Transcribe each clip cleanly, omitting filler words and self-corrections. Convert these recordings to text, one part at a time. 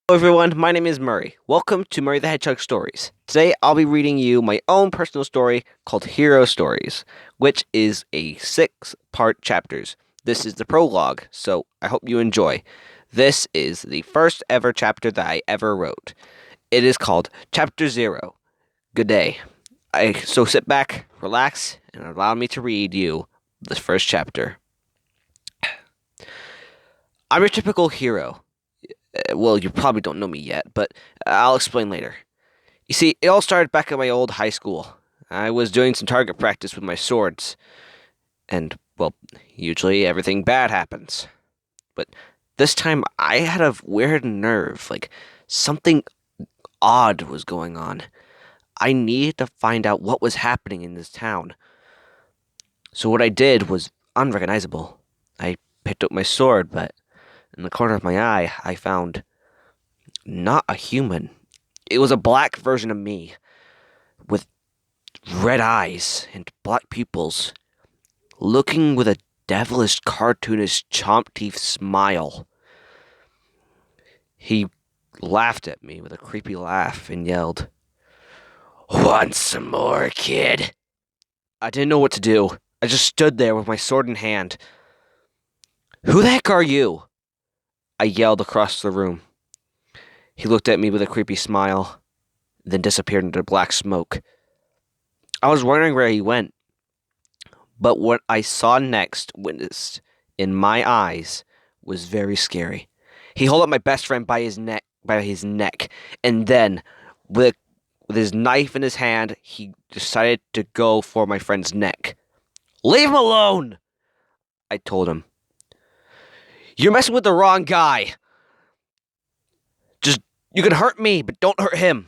Hello everyone, my name is Murray. Welcome to Murray the Hedgehog Stories. Today I'll be reading you my own personal story called Hero Stories, which is a 6-part chapters. This is the prologue, so I hope you enjoy. This is the first ever chapter that I ever wrote. It is called Chapter 0. Good day. So sit back, relax, and allow me to read you this first chapter. I'm your typical hero. Well, you probably don't know me yet, but I'll explain later. You see, it all started back at my old high school. I was doing some target practice with my swords, and, well, usually everything bad happens. But this time I had a weird nerve, like something odd was going on. I needed to find out what was happening in this town. So what I did was unrecognizable. I picked up my sword, but in the corner of my eye, I found not a human. It was a black version of me, with red eyes and black pupils, looking with a devilish, cartoonish, chomp teeth smile. He laughed at me with a creepy laugh and yelled, "Want some more, kid?" I didn't know what to do. I just stood there with my sword in hand. "Who the heck are you?" I yelled across the room. He looked at me with a creepy smile, then disappeared into black smoke. I was wondering where he went, but what I saw next, witnessed in my eyes, was very scary. He held up my best friend by his neck, and then, with his knife in his hand, he decided to go for my friend's neck. "Leave him alone!" I told him. "You're messing with the wrong guy. You can hurt me, but don't hurt him."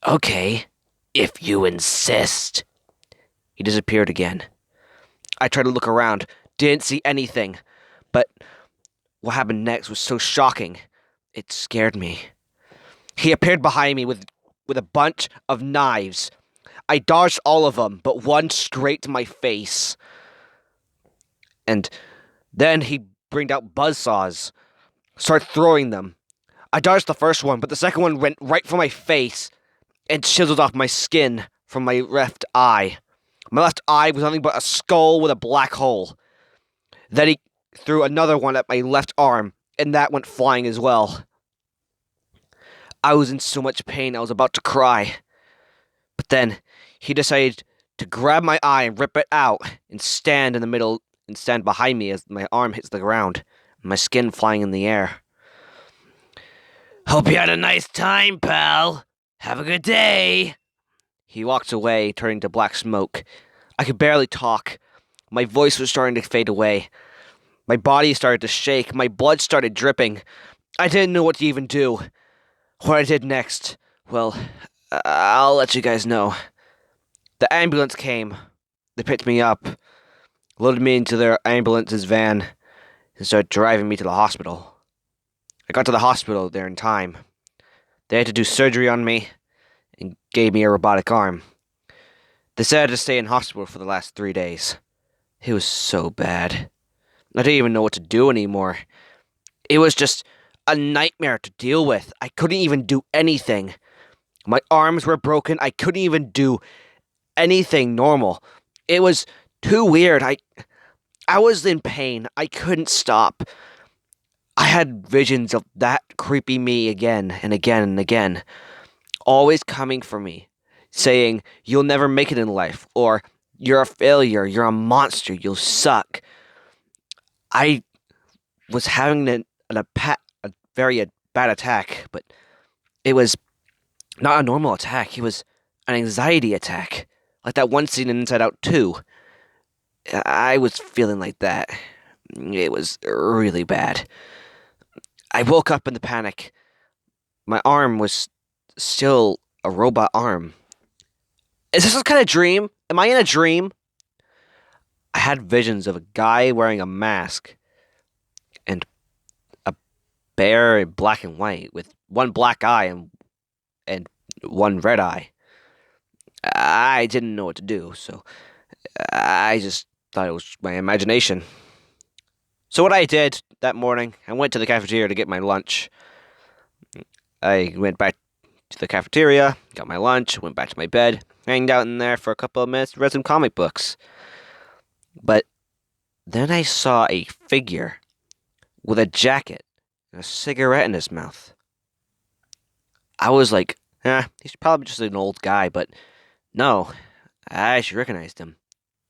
"Okay, if you insist." He disappeared again. I tried to look around, didn't see anything, but what happened next was so shocking, it scared me. He appeared behind me with a bunch of knives. I dodged all of them, but one straight to my face. And then he brought out buzzsaws, started throwing them. I dodged the first one, but the second one went right for my face and chiseled off my skin from my left eye. My left eye was nothing but a skull with a black hole. Then he threw another one at my left arm, and that went flying as well. I was in so much pain I was about to cry. But then he decided to grab my eye and rip it out and stand in the middle and stand behind me as my arm hits the ground, my skin flying in the air. "Hope you had a nice time, pal. Have a good day." He walked away, turning to black smoke. I could barely talk. My voice was starting to fade away. My body started to shake. My blood started dripping. I didn't know what to even do. What I did next, well, I'll let you guys know. The ambulance came. They picked me up, loaded me into their ambulance's van, and started driving me to the hospital. I got to the hospital there in time. They had to do surgery on me and gave me a robotic arm. They said I had to stay in hospital for the last 3 days. It was so bad. I didn't even know what to do anymore. It was just a nightmare to deal with. I couldn't even do anything. My arms were broken. I couldn't even do anything normal. It was too weird. I was in pain. I couldn't stop. I had visions of that creepy me again and again and again, always coming for me, saying, "You'll never make it in life," or "You're a failure, you're a monster, you'll suck." I was having a very bad attack, but it was not a normal attack. It was an anxiety attack, like that one scene in Inside Out 2. I was feeling like that. It was really bad. I woke up in the panic. My arm was still a robot arm. Is this some kind of dream? Am I in a dream? I had visions of a guy wearing a mask and a bear in black and white with one black eye and one red eye. I didn't know what to do, so I just thought it was my imagination. So what I did that morning, I went to the cafeteria to get my lunch. I went back to the cafeteria, got my lunch, went back to my bed, hanged out in there for a couple of minutes, read some comic books. But then I saw a figure with a jacket and a cigarette in his mouth. I was like, he's probably just an old guy, but no, I actually recognized him.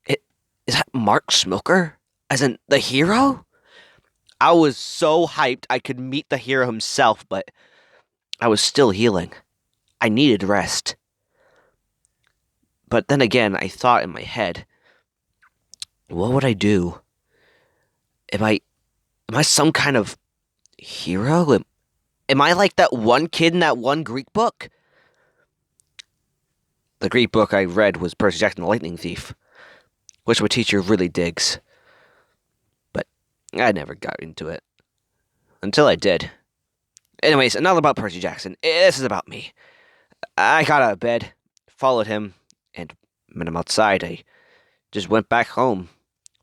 Is that Mark Smoker? As in the hero? I was so hyped I could meet the hero himself, but I was still healing. I needed rest. But then again, I thought in my head, what would I do? Am I some kind of hero? Am I like that one kid in that one Greek book? The Greek book I read was Percy Jackson the Lightning Thief, which my teacher really digs. But I never got into it. Until I did. Anyways, enough about Percy Jackson. This is about me. I got out of bed, followed him, and met him outside. I just went back home.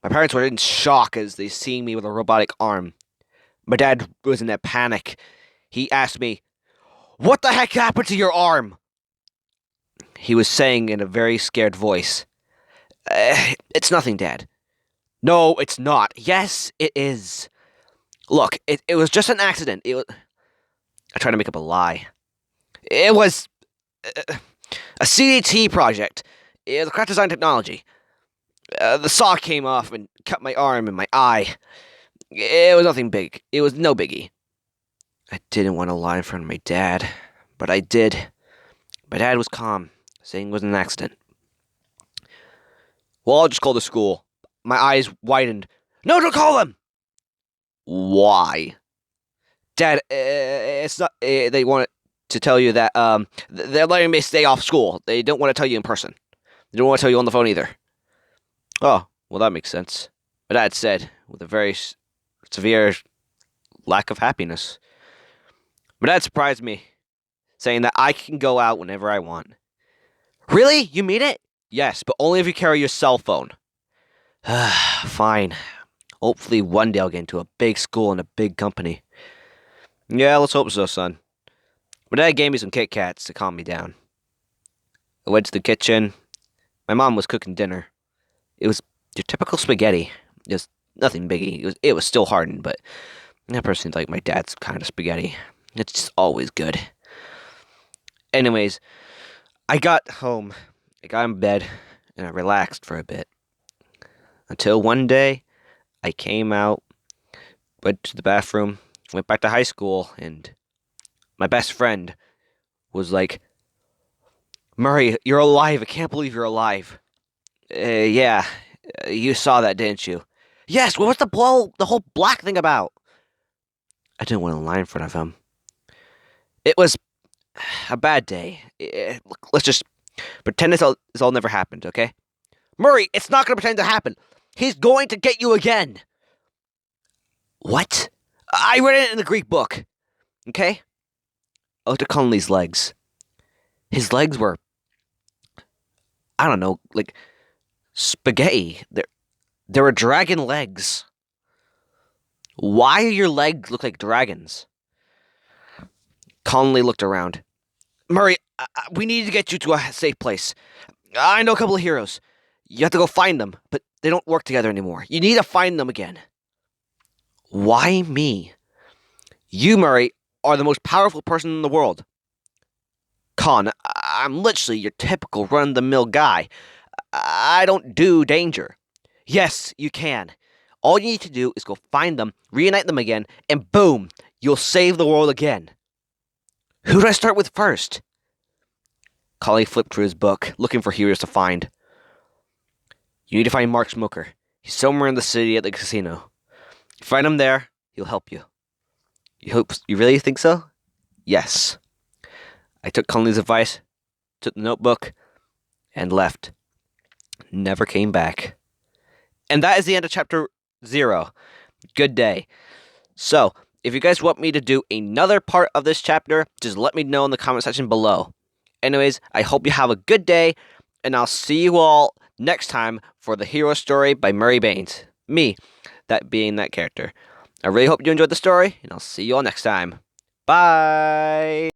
My parents were in shock as they seen me with a robotic arm. My dad was in a panic. He asked me, "What the heck happened to your arm?" He was saying in a very scared voice, "It's nothing, Dad." "No, it's not." "Yes, it is. Look, it was just an accident. I tried to make up a lie. It was a CDT project. It was craft design technology. The saw came off and cut my arm and my eye. It was nothing big. It was no biggie." I didn't want to lie in front of my dad, but I did. My dad was calm, saying it was an accident. "Well, I'll just call the school." My eyes widened. "No, don't call them!" "Why?" "Dad, it's not. They want to tell you that they're letting me stay off school. They don't want to tell you in person. They don't want to tell you on the phone either." "Oh, well, that makes sense," my dad said, with a very severe lack of happiness. My dad surprised me, saying that I can go out whenever I want. "Really? You mean it?" "Yes, but only if you carry your cell phone." "Fine. Hopefully one day I'll get into a big school and a big company." "Yeah, let's hope so, son." My dad gave me some Kit Kats to calm me down. I went to the kitchen. My mom was cooking dinner. It was your typical spaghetti. It was nothing biggie. It was still hardened, but I personally like my dad's kind of spaghetti. It's just always good. Anyways, I got home. I got in bed, and I relaxed for a bit. Until one day, I came out, went to the bathroom, went back to high school, and my best friend was like, "Murray, you're alive. I can't believe you're alive." Yeah, you saw that, didn't you?" "Yes, what was the whole black thing about?" I didn't want to lie in front of him. It was a bad day. Look, let's just pretend this all never happened, okay? "Murray, it's not going to pretend to happen. He's going to get you again." "What?" "I read it in the Greek book, okay?" I looked at Conley's legs. His legs were, I don't know, like spaghetti. There were dragon legs. Why do your legs look like dragons? Conley looked around. "Murray, we need to get you to a safe place. I know a couple of heroes. You have to go find them, but they don't work together anymore. You need to find them again." "Why me?" "You, Murray, are the most powerful person in the world." "Con, I'm literally your typical run-of-the-mill guy. I don't do danger." "Yes, you can. All you need to do is go find them, reunite them again, and boom, you'll save the world again." "Who do I start with first?" Conley flipped through his book, looking for heroes to find. "You need to find Mark Smoker. He's somewhere in the city at the casino. You find him there, he'll help you." You really think so?" "Yes." I took Conley's advice, took the notebook, and left. Never came back. And that is the end of chapter 0. Good day. So, if you guys want me to do another part of this chapter, just let me know in the comment section below. Anyways, I hope you have a good day, and I'll see you all next time for the hero story by Murray Baines. Me, that being that character. I really hope you enjoyed the story, and I'll see you all next time. Bye!